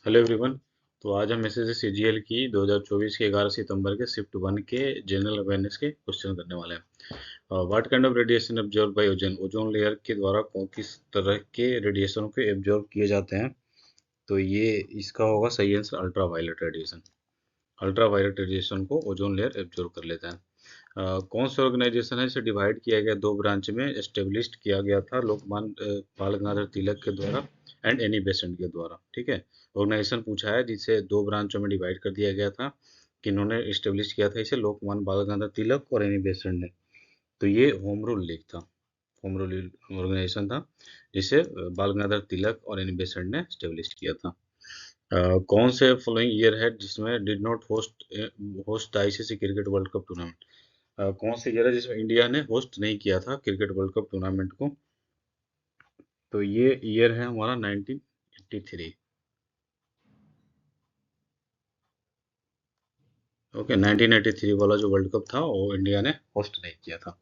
Hello everyone. तो आज हम एसएससी सीजीएल की 2024 के 11 सितंबर के शिफ्ट 1 के जनरल अवेयरनेस के क्वेश्चन करने वाले हैं। What kind of radiation observe by ozone, ozone layer के द्वारा कौन किस तरह के रेडिएशन को एब्जॉर्व किए जाते हैं। तो ये इसका होगा सही answer ultra violet radiation. Ultra violet radiation को ओजोन लेयर एब्जॉर्व कर लेता है। कौन सा ऑर्गेनाइजेशन है, इसे डिवाइड किया गया दो ब्रांच में, एस्टेब्लिश्ड किया गया था लोकमान्य बाल गंगाधर तिलक के द्वारा एंड एनी बेसेंट के द्वारा। ठीक है, ऑर्गेनाइजेशन पूछा है जिसे दो ब्रांचों में डिवाइड कर दिया गया था, किन्होंने इस्टेब्लिश किया था इसे, लोकमान्य बाल गंगाधर तिलक और एनी बेसेंट ने। तो ये होम रूल लीग था, होम रूल ऑर्गेनाइजेशन था जिसे बाल गंगाधर तिलक और एनी बेसेंट ने इस्टेब्लिश किया था। कौन से फॉलोइंग ईयर है जिसमें did not host host the ICC cricket world cup tournament. कौन सी ईयर है जिसमें इंडिया ने होस्ट नहीं किया था क्रिकेट वर्ल्ड कप टूर्नामेंट को। तो ये ईयर है हमारा 1983। ओके, 1983 वाला जो वर्ल्ड कप था वो इंडिया ने होस्ट नहीं किया था।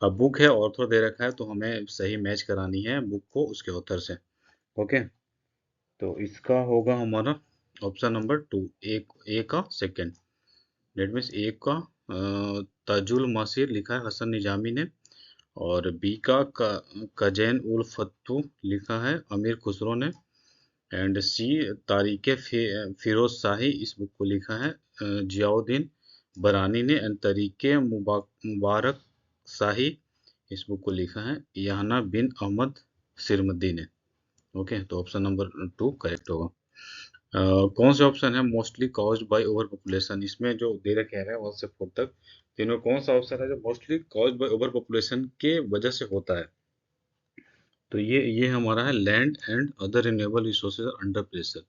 अब बुक है, ऑथर दे रखा है, तो हमें सही मैच करानी है बुक को उसके ऑथर से। ओके, तो इसका होगा हमारा ऑप्शन नंबर 2, ए का सेकंड। डेट मीन्स ए का ताजुल मासिर लिखा है हसन निजामी ने, और बी का कजैन उल फत्तू लिखा है अमीर खुसरो ने, एंड सी तारीख फिरोज शाही इस बुक को लिखा है जियाउद्दीन बरानी ने, एंड तरीके मुबारक शाही इस बुक को लिखा है यहना बिन अहमद सिरमद्दी ने। ओके, तो ऑप्शन नंबर 2 करेक्ट होगा। कौन से ऑप्शन है mostly caused by over population, इसमें जो दे रखे हैं 1 से 4 तक, तीनों कौन सा ऑप्शन है जो mostly caused by over population के वजह से होता है। तो ये हमारा है land and other renewable resources under pressure.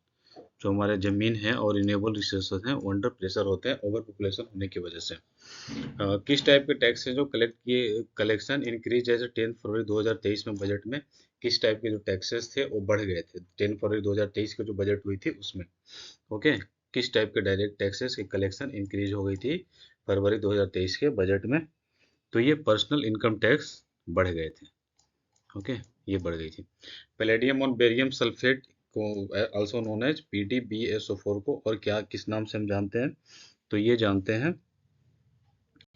जो हमारे जमीन है और रिन्यूएबल रिसोर्सेज हैं वो अंडर प्रेशर होते हैं ओवर पॉपुलेशन होने की वजह से। किस टाइप के टैक्स है जो कलेक्ट किए, कलेक्शन इंक्रीज एज 10 फरवरी 2023 में बजट में किस टाइप के जो टैक्सेस थे वो बढ़ गए थे 10 फरवरी 2023 के जो बजट हुई थी उसमें। ओके, किस टाइप के डायरेक्ट टैक्सेस की कलेक्शन इंक्रीज हो गई थी फरवरी 2023 के बजट में। तो ये पर्सनल इनकम टैक्स बढ़ गए थे। ओके, ये बढ़ गई थी। पैलेडियम और बेरियम सल्फेट को आल्सो नोन एज PDBSO4 को और क्या किस नाम से हम जानते हैं, तो ये जानते हैं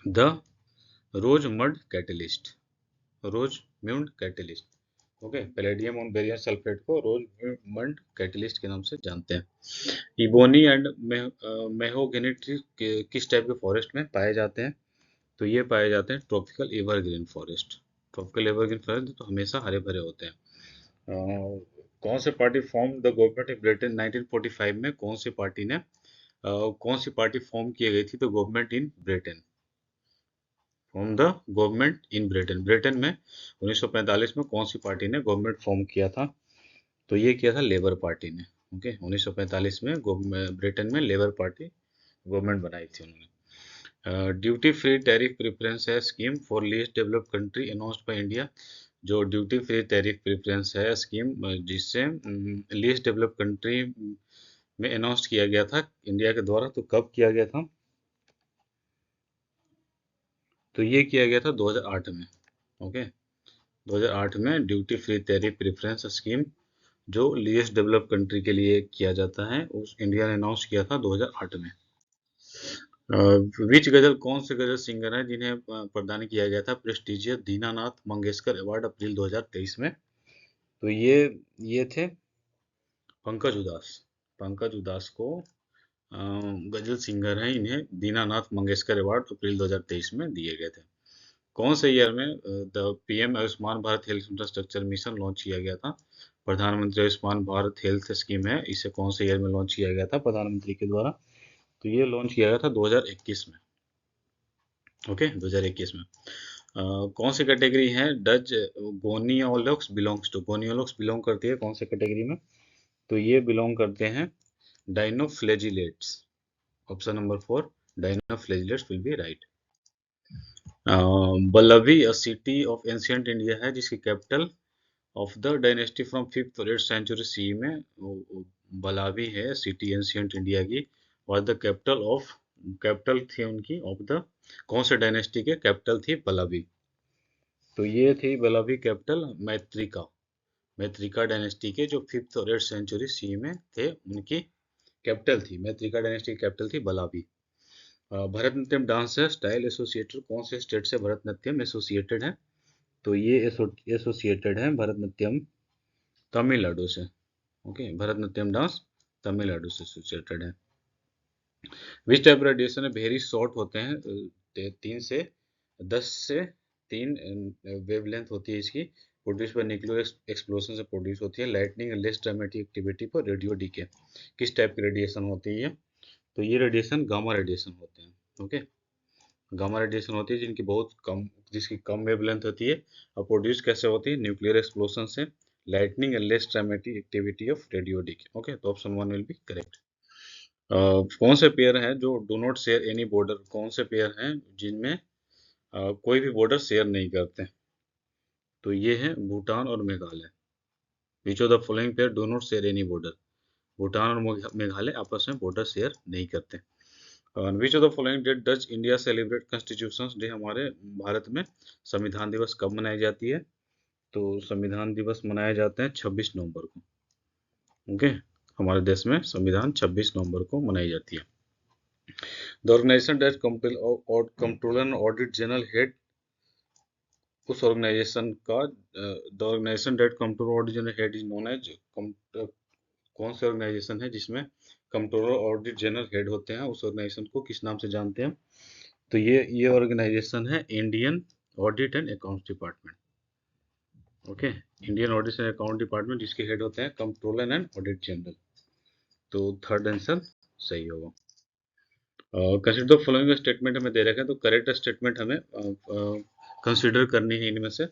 the Rosenmund catalyst, Rosenmund catalyst. Okay, palladium और बेरियम सल्फेट को रोज मड कैटलिस्ट के नाम से जानते हैं। इबोनी एंड मेहोगनी ट्री किस टाइप के फॉरेस्ट में पाए जाते हैं, तो ये पाए जाते हैं tropical evergreen forest. Tropical evergreen forest तो हमेशा हरे भरे होते हैं। कौन सी party form the government in Britain 1945 में, कौन सी पार्टी ने कौन सी पार्टी फॉर्म की गई थी the government in Britain, form the government in Britain. Britain में 1945 में कौन सी पार्टी ने गवर्नमेंट फॉर्म किया था, तो ये किया था लेबर पार्टी ने। ओके, 1945 में ब्रिटेन में लेबर पार्टी गवर्नमेंट बनाई थी उन्होंने। ड्यूटी फ्री टैरिफ प्रेफरेंस है scheme for least developed country announced by India. जो ड्यूटी फ्री टैरिफ प्रेफरेंस है स्कीम जिससे लीस्ट डेवलप्ड कंट्री में अनाउंस किया गया था इंडिया के द्वारा, तो कब किया गया था, तो ये किया गया था 2008 में। ओके, 2008 में duty free tariff preference scheme जो लीस्ट डेवलप्ड कंट्री के लिए किया जाता है उस इंडिया ने अनाउंस किया था 2008 में। विच गजल, कौन से गजल सिंगर हैं जिन्हें प्रदान किया गया था प्रेस्टिजियस दीनानाथ मंगेशकर अवार्ड अप्रैल 2023 में, तो ये थे पंकज उदास। पंकज उदास को गजल सिंगर हैं, इन्हें दीनानाथ मंगेशकर अवार्ड अप्रैल 2023 में दिए गए थे। कौन से ईयर में the PM Ayushman Bharat health infrastructure mission launch किया गया था। प्रधानमंत्री आयुष्मान भारत हेल्थ स्कीम है, इसे कौन से ईयर में लॉन्च किया गया था प्रधानमंत्री के द्वारा, तो ये लॉन्च किया गया था 2021 में। ओके, 2021 में। कौन सी कैटेगरी है डच गोनियोलॉक्स बिलोंग्स टू, गोनियोलॉक्स बिलोंग करती है कौन से कैटेगरी में, तो ये बिलोंग करते हैं dinoflagellates. Option number 4 dinoflagellates will be right. Vallabhi a city of ancient India है जिसकी capital of the dynasty from 5th और 8th सेंचुरी सी में बलावी है सिटी एंशियंट इंडिया की, और द कैपिटल ऑफ, कैपिटल थी उनकी ऑफ द, कौन से डायनेस्टी के कैपिटल थी बलावी, तो ये थी बलावी कैपिटल मैत्रिका। मैत्रिका डायनेस्टी के जो 5th और 8th सेंचुरी सी में थे उनकी कैपिटल थी, मैत्रिका डायनेस्टी की कैपिटल थी बलाबी। भरतनाट्यम डांस है स्टाइल एसोसिएटेड, कौन से स्टेट से भरतनाट्यम एसोसिएटेड है? तो ये एसोसिएटेड है भरतनाट्यम तमिलनाडु से। ओके, भरतनाट्यम डांस तमिलनाडु से एसोसिएटेड है। विच टाइप रेडिएशन है वेरी शॉर्ट होते हैं, 3 से 10 से 3 वेवलेंथ होती है इसकी, प्रोड्यूस बाय न्यूक्लियर एक्सप्लोजन से प्रोड्यूस होती है। लाइटनिंग लेस ड्रामेटिक एक्टिविटी पर रेडियो डीके, किस टाइप की रेडिएशन होती है? तो ये रेडिएशन गामा रेडिएशन होते हैं। ओके, गामा रेडिएशन होती है जिनकी बहुत कम, जिसकी कम वेवलेंथ होती है, और प्रोड्यूस कैसे होती है? न्यूक्लियर एक्सप्लोजन से। Lightning and less dramatic activity of radio decay. Okay, तो ऑप्शन 1 विल बी करेक्ट। कौन से पेयर हैं जो do not share any border? कौन से पेयर हैं जिनमें कोई भी बॉर्डर शेयर नहीं करते? तो ये है भूटान और Meghalaya. Which of the following pair do not share any border? Bhutan और मेघालय आपस में बॉर्डर शेयर नहीं करते। Which of the following date does India celebrate constitutions day? हमारे भारत में संविधान दिवस कब मनाई जाती है? तो संविधान दिवस मनाए जाते हैं 26 नवंबर को। ओके, हमारे देश में संविधान 26 नवंबर को मनाई जाती है। The organisation that controller and audit general head, उस ऑर्गेनाइजेशन का the organisation that controller audit general head is known as, कौन से ऑर्गेनाइजेशन है जिसमें कंट्रोलर ऑडिट जनरल हेड होते हैं, उस ऑर्गेनाइजेशन को किस नाम से जानते हैं? तो ये ऑर्गेनाइजेशन है Indian audit and accounts department. Okay, Indian audit and account department, जिसके हेड होते हैं कंट्रोलर एंड ऑडिट जनरल। तो थर्ड आंसर सही होगा। कंसीडर द फॉलोइंग स्टेटमेंट हमें दे रखा है, तो करेक्ट स्टेटमेंट हमें कंसीडर करनी है इनमें से।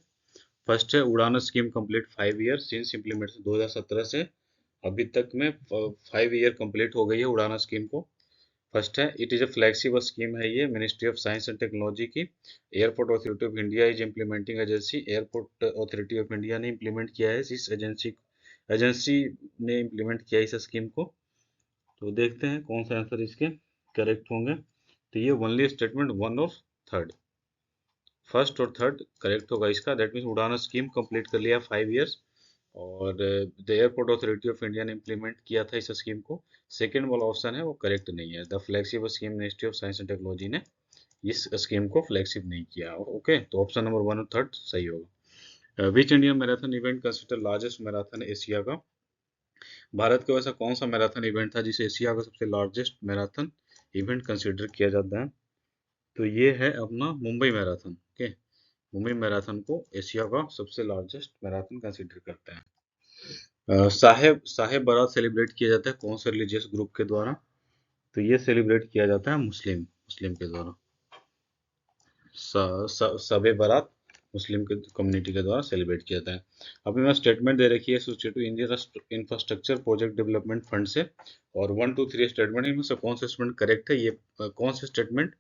फर्स्ट है उड़ान scheme complete 5 year since implementation, 2017 से अभी तक में 5 ईयर कंप्लीट हो गई है उड़ान स्कीम को। फर्स्ट है it is a flagship scheme है ये ministry of science and technology की। Airport authority of India is implementing agency, airport authority of India ने इम्प्लीमेंट किया है इस एजेंसी ने इम्प्लीमेंट किया इस स्कीम को। तो देखते हैं कौन सा आंसर इसके करेक्ट होंगे। तो ये ओनली स्टेटमेंट 1 और 3, फर्स्ट और थर्ड करेक्ट होगा इसका। दैट मीन्स उड़ान स्कीम कंप्लीट कर लिया 5 ईयर्स, और the airport authority of India ने इम्प्लीमेंट किया था इस स्कीम को। सेकेंड वाला ऑप्शन है वो करेक्ट नहीं है, the flagship scheme ministry of science and technology ने इस स्कीम को फ्लैगशिप नहीं किया। ओके, तो ऑप्शन नंबर 1 और 3 सही होगा। Which Indian marathon event consider largest marathon Asia का? भारत का वैसा कौन सा मैराथन इवेंट था जिसे एशिया का सबसे लार्जेस्ट मैराथन इवेंट कंसिडर किया जाता है? तो ये है अपना Mumbai marathon. Okay, Mumbai marathon को एशिया का सबसे लार्जेस्ट मैराथन कंसिडर करते हैं। साहेब बारात सेलिब्रेट किया जाता है कौन से रिलीजियस ग्रुप के द्वारा? तो ये सेलिब्रेट किया जाता है मुस्लिम के द्वारा। सबे बारात मुस्लिम के कम्युनिटी के द्वारा सेलिब्रेट किया जाता है। अभी मैं स्टेटमेंट दे रखी है associated Indian infrastructure project development fund से, और 1 2 3 स्टेटमेंट, इनमें से कौन सा स्टेटमेंट करेक्ट है, ये कौन से स्टेटमेंट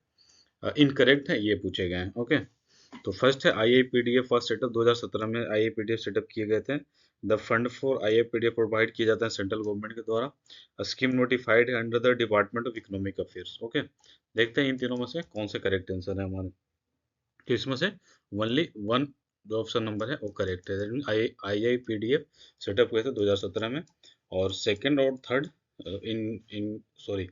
इनकरेक्ट है, ये पूछे गए हैं। ओके, तो फर्स्ट है आईआईपीडीएफ फर्स्ट सेटअप 2017 में आईआईपीडीएफ सेटअप किए गए थे। द फंड फॉर आईआईपीडीएफ प्रोवाइड किया जाता है सेंट्रल गवर्नमेंट के द्वारा। स्कीम नोटिफाइड है under the department of economic affairs. Okay, देखते हैं इन तीनों में से कौन से करेक्ट आंसर है हमारे। तो इसमें से ओनली 1 जो ऑप्शन नंबर है वो करेक्ट है। आईआईपीडीएफ सेटअप हुए थे 2017 में, और सेकंड और थर्ड इन इन सॉरी,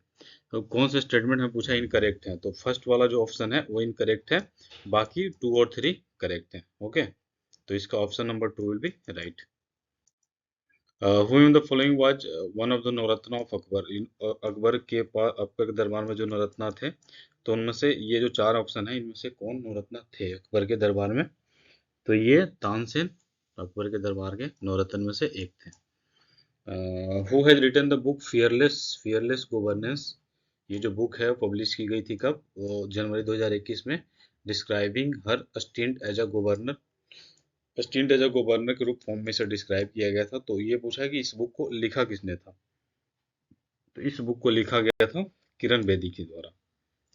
तो कौन से स्टेटमेंट हमें पूछा इनकरेक्ट है, तो फर्स्ट वाला जो ऑप्शन है वो इनकरेक्ट है, बाकी 2 और 3 करेक्ट है। ओके, तो इसका option number 2 will be right. Who in the following was one of the Navratna of Akbar? Akbar के पास, अकबर के दरबार में जो नवरत्न थे, तो उनमें से ये जो 4 ऑप्शन है इनमें से कौन नवरत्न थे अकबर के दरबार में? तो ये तानसेन अकबर के दरबार के नवरत्न में से एक थे। Who has written the book fearless governance? ये जो बुक है वो पब्लिश की गई थी कब? वो जनवरी 2021 में। Describing her stint as a governor, stint as a governor के रूप फॉर्म में से डिस्क्राइब किया गया था। तो ये पूछा कि इस बुक को लिखा किसने था? तो इस बुक को लिखा गया था किरण बेदी के द्वारा।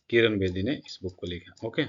किरण बेदी ने इस बुक को लिखा। ओके,